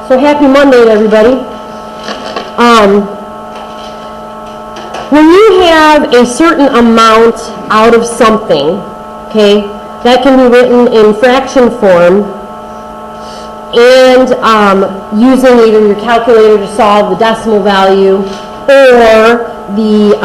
So happy Monday to everybody. When you have a certain amount out of something, okay, that can be written in fraction form, and using either your calculator to solve the decimal value or the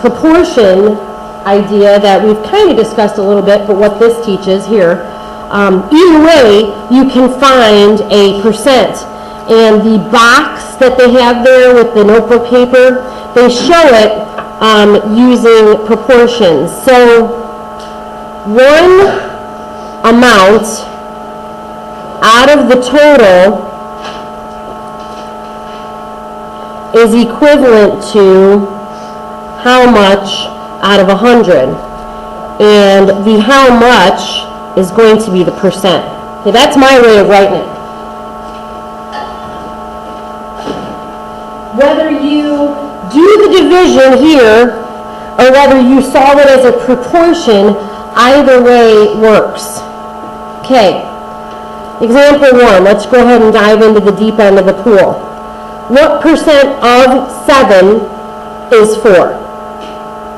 proportion idea that we've kind of discussed a little bit, but what this teaches here. Either way, you can find a percent. And the box that they have there with the notebook paper, they show it using proportions. So one amount out of the total is equivalent to how much out of 100. And the how much is going to be the percent. Okay, that's my way of writing it. Whether you do the division here or whether you solve it as a proportion, either way works. Okay, example 1. Let's go ahead and dive into the deep end of the pool. What percent of 7 is 4?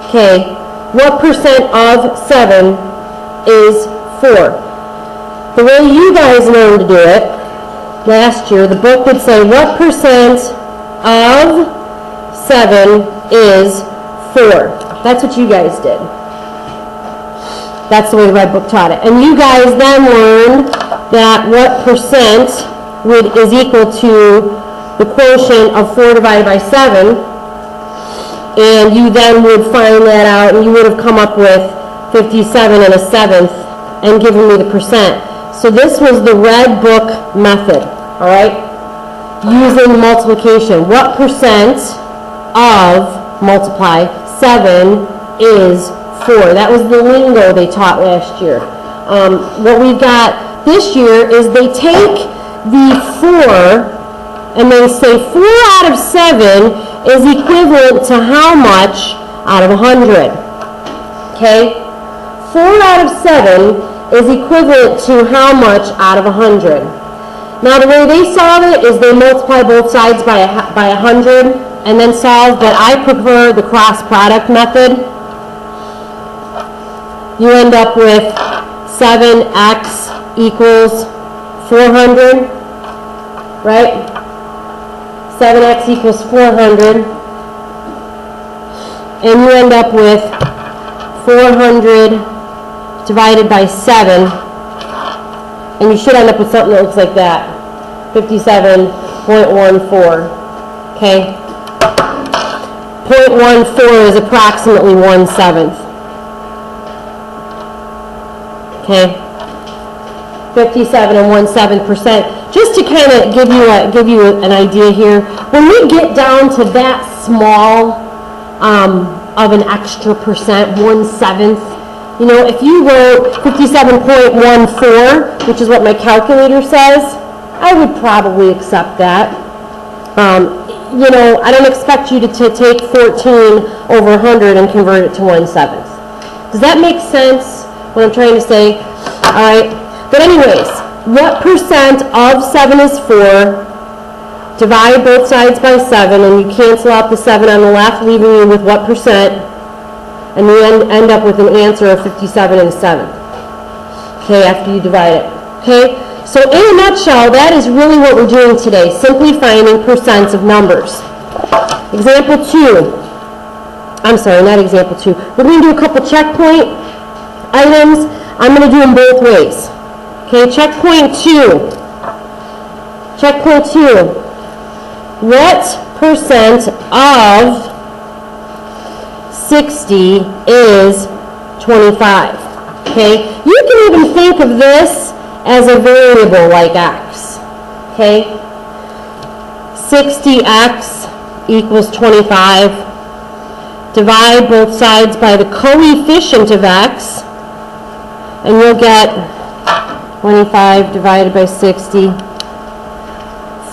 Okay, what percent of 7 is 4? The way you guys learned to do it last year, the book would say what percent of 7 is 4. That's what you guys did. That's the way the Red Book taught it. And you guys then learned that what percent is equal to the quotient of 4 divided by 7. And you then would find that out, and you would have come up with 57 and a seventh and given me the percent. So this was the Red Book method, all right? Using multiplication. What percent of multiply 7 is 4? That was the lingo they taught last year. What we've got this year is they take the 4 and they say 4 out of 7 is equivalent to how much out of 100? Okay? 4 out of 7 is equivalent to how much out of 100? Now the way they solve it is they multiply both sides by 100 and then solve, but I prefer the cross product method. You end up with 7x equals 400, right? 7x equals 400, and you end up with 400 divided by 7, and you should end up with something that looks like that, 57.14, okay? 0.14 is approximately 1/7, okay? 57 and 1/7%. Just to kind of give you an idea here, when we get down to that small of an extra percent, 1/7, you know, if you wrote 57.14, which is what my calculator says, I would probably accept that. You know, I don't expect you to take 14 over 100 and convert it to 1/7. Does that make sense, what I'm trying to say? All right. But anyways, what percent of 7 is 4? Divide both sides by 7, and you cancel out the 7 on the left, leaving you with what percent? And you end up with an answer of 57 and a seventh. Okay, after you divide it. Okay, so in a nutshell, that is really what we're doing today, simply finding percents of numbers. Example 2. I'm sorry, not example 2. We're going to do a couple checkpoint items. I'm going to do them both ways. Okay, checkpoint 2. Checkpoint 2. What percent of 60 is 25? Okay, you can even think of this as a variable like x. Okay, 60x equals 25. Divide both sides by the coefficient of x, and you'll get 25 divided by 60.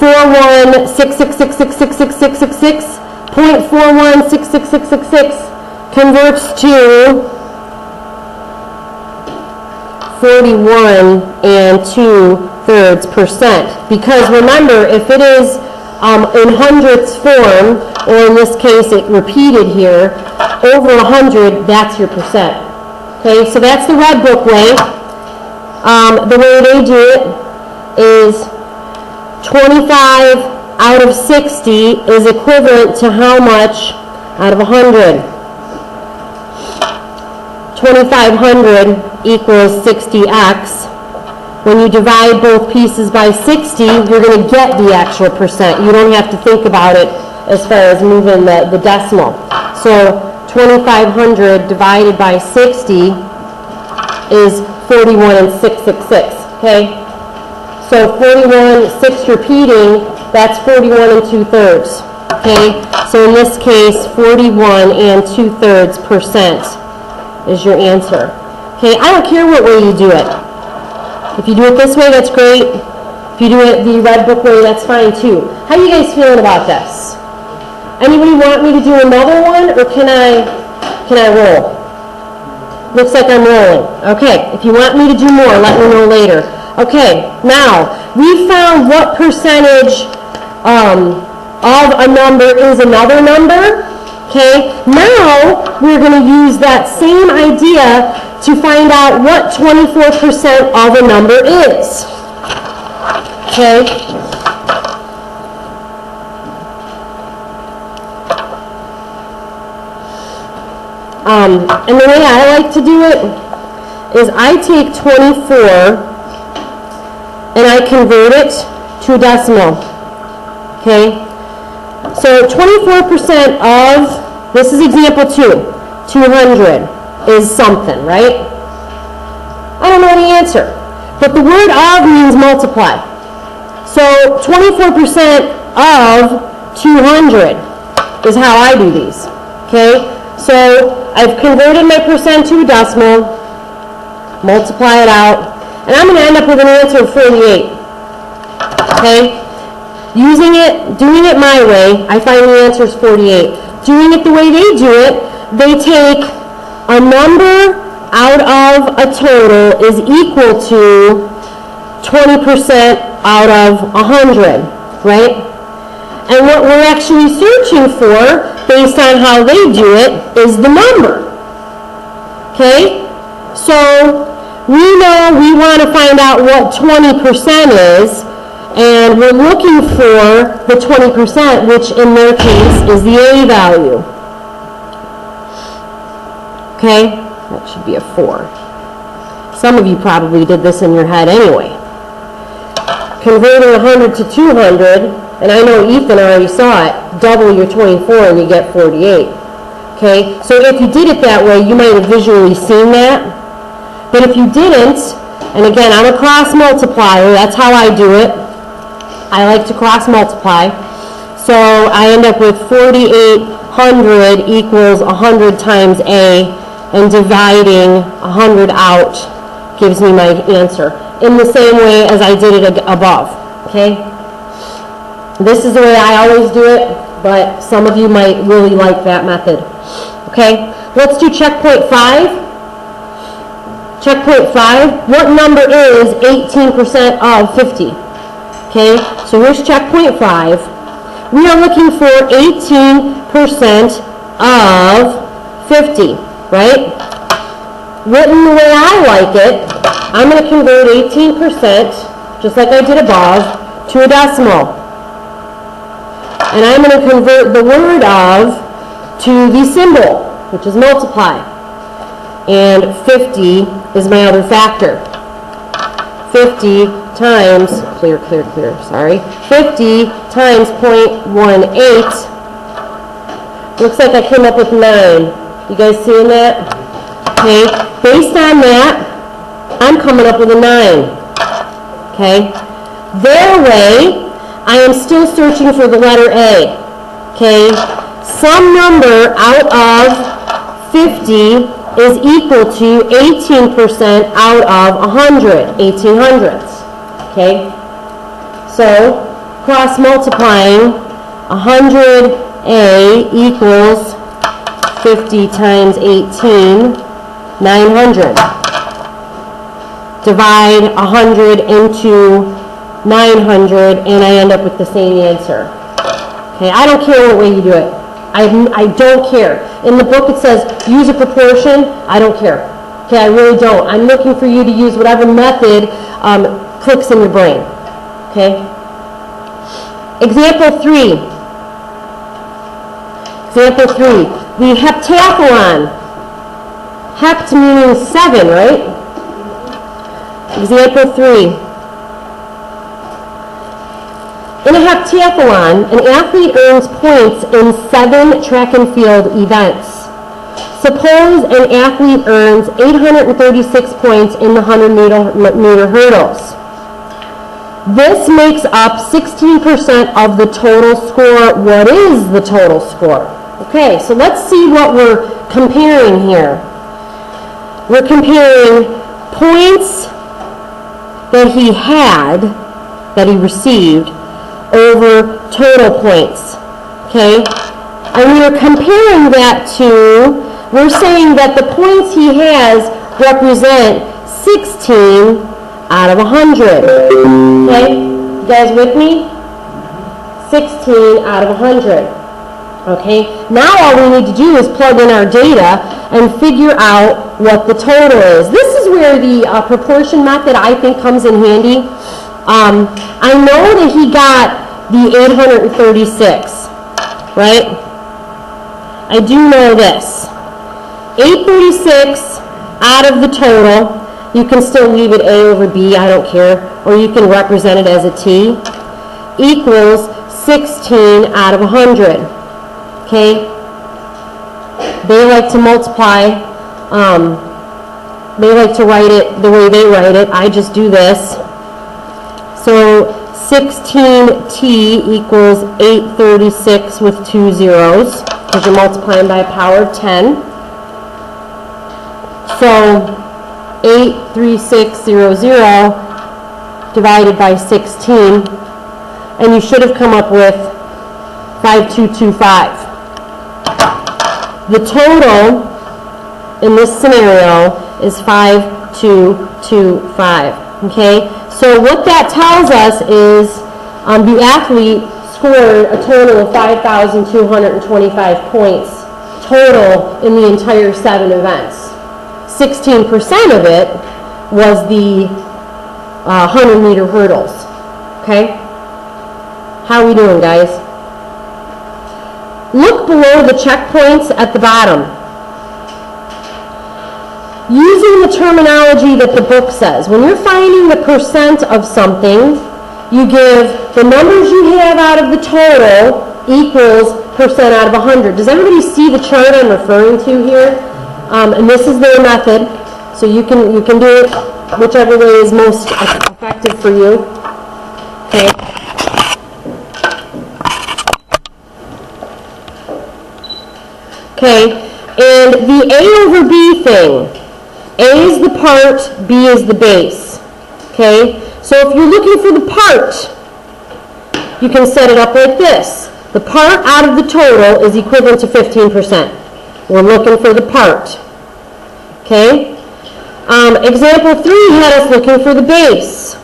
4166666666, 0.41666666 converts to 41 2/3%. Because remember, if it is in hundredths form, or in this case it repeated here, over 100, that's your percent. Okay, so that's the Red Book way. The way they do it is 25 out of 60 is equivalent to how much out of 100? 2,500 equals 60x. When you divide both pieces by 60, you're going to get the actual percent. You don't have to think about it as far as moving the decimal. So 2,500 divided by 60 is 41 666. Okay? So 41, 6 repeating, that's 41 2/3. Okay? So in this case, 41 2/3% is your answer. Okay? I don't care what way you do it. If you do it this way, that's great. If you do it the Red Book way, that's fine too. How are you guys feeling about this? Anybody want me to do another one, or can I roll? Looks like I'm rolling. Okay, if you want me to do more, let me know later. Okay, now, we found what percentage of a number is another number. Okay, now we're going to use that same idea to find out what 24% of a number is. Okay? And the way I like to do it is I take 24 and I convert it to a decimal. Okay? So 24% of, this is example 2, 200. Is something, right? I don't know the answer. But the word of means multiply. So 24% of 200 is how I do these. Okay? So I've converted my percent to a decimal, multiply it out, and I'm going to end up with an answer of 48. Okay? Doing it my way, I find the answer is 48. Doing it the way they do it, they take a number out of a total is equal to 20% out of 100, right? And what we're actually searching for, based on how they do it, is the number. Okay? So we know we want to find out what 20% is, and we're looking for the 20%, which in their case is the A value. Okay, that should be a 4. Some of you probably did this in your head anyway. Converting 100 to 200, and I know Ethan already saw it, double your 24 and you get 48. Okay, so if you did it that way, you might have visually seen that. But if you didn't, and again, I'm a cross multiplier, that's how I do it. I like to cross multiply. So I end up with 4,800 equals 100 times A, and dividing 100 out gives me my answer in the same way as I did it above. Okay? This is the way I always do it, but some of you might really like that method. Okay? Let's do checkpoint 5. Checkpoint 5. What number is 18% of 50? Okay? So here's checkpoint 5. We are looking for 18% of 50. Right? Written the way I like it, I'm going to convert 18%, just like I did above, to a decimal. And I'm going to convert the word of to the symbol, which is multiply. And 50 is my other factor. 50 times, clear, 50 times 0.18, looks like I came up with 9. You guys seeing that? Okay, based on that, I'm coming up with a 9. Okay, their way, I am still searching for the letter A. Okay, some number out of 50 is equal to 18% out of 100, 1800ths. Okay, so cross multiplying, 100A equals 50 times 18, 900. divide 100 into 900, and I end up with the same answer. Okay, I don't care what way you do it. I don't care. In the book it says use a proportion. I don't care. Okay, I really don't. I'm looking for you to use whatever method clicks in your brain. Okay. Example 3. Example 3. The heptathlon. Hept meaning 7, right? Example 3. In a heptathlon, an athlete earns points in 7 track and field events. Suppose an athlete earns 836 points in the 100-meter hurdles. This makes up 16% of the total score. What is the total score? Okay, so let's see what we're comparing here. We're comparing points that he had, that he received, over total points. Okay? And we are comparing that to, we're saying that the points he has represent 16 out of 100. Okay? You guys with me? 16 out of 100. Okay? Now all we need to do is plug in our data and figure out what the total is. This is where the proportion method, I think, comes in handy. I know that he got the 836, right? I do know this. 836 out of the total, you can still leave it A over B, I don't care, or you can represent it as a T, equals 16 out of 100, okay? They like to multiply, they like to write it the way they write it. I just do this. So 16t equals 836 with 2 zeros, because you're multiplying by a power of 10. So 83600 divided by 16, and you should have come up with 5225. The total in this scenario is 5225. Okay, so what that tells us is the athlete scored a total of 5,225 points total in the entire 7 events. 16% of it was the 100-meter hurdles. Okay, how are we doing, guys? Look below the checkpoints at the bottom. Using the terminology that the book says, when you're finding the percent of something, you give the numbers you have out of the total equals percent out of 100. Does everybody see the chart I'm referring to here? And this is their method, so you can do it whichever way is most effective for you. Okay. Okay, and the A over B thing. A is the part, B is the base. Okay, so if you're looking for the part, you can set it up like this. The part out of the total is equivalent to 15%. We're looking for the part. Okay, example 3 had us looking for the base.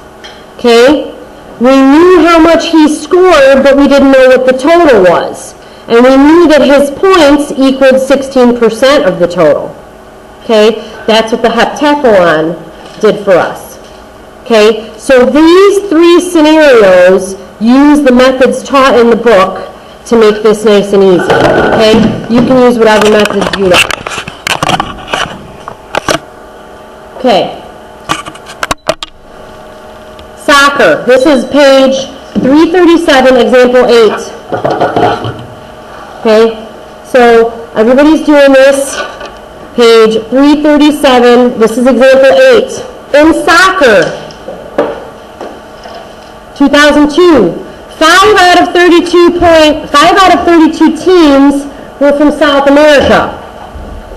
Okay, we knew how much he scored, but we didn't know what the total was. And we knew that his points equaled 16% of the total. Okay, that's what the heptathlon did for us. Okay, so these 3 scenarios use the methods taught in the book to make this nice and easy. Okay, you can use whatever methods you like. Okay, soccer. This is page 337, example 8. Okay, so everybody's doing this. Page 337, this is example 8. In soccer, 2002, 5 out of 32 teams were from South America.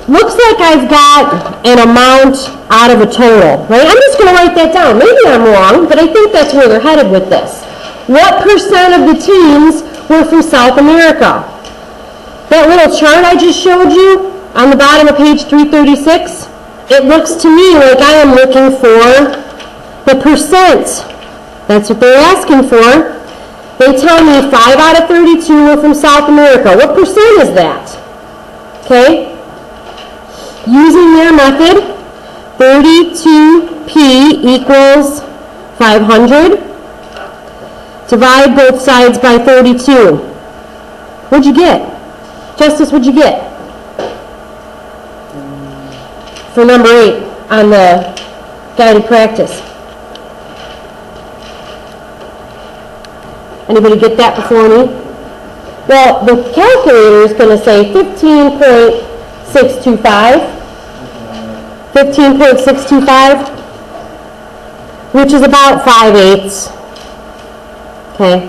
Looks like I've got an amount out of a total, right? I'm just going to write that down. Maybe I'm wrong, but I think that's where they're headed with this. What percent of the teams were from South America? That little chart I just showed you on the bottom of page 336, it looks to me like I am looking for The percent, that's what they're asking for. They tell me 5 out of 32 are from South America. What percent is that? Okay? Using their method, 32p equals 500. Divide both sides by 32. What'd you get? Justice, what'd you get? For number 8 on the guided practice. Anybody get that before me? Well, the calculator is going to say 15.625. 15.625, which is about 5/8. Okay?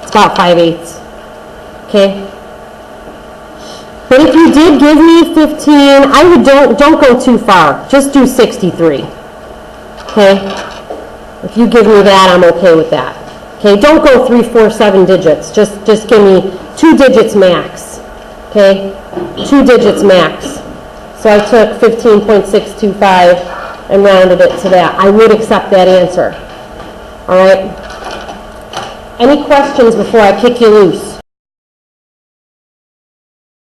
It's about 5/8. Okay? But if you did give me 15, I would don't go too far. Just do 63. Okay? If you give me that, I'm okay with that. Okay? Don't go 3, 4, 7 digits. Just give me 2 digits max. Okay? 2 digits max. So I took 15.625 and rounded it to that. I would accept that answer. All right? Any questions before I kick you loose?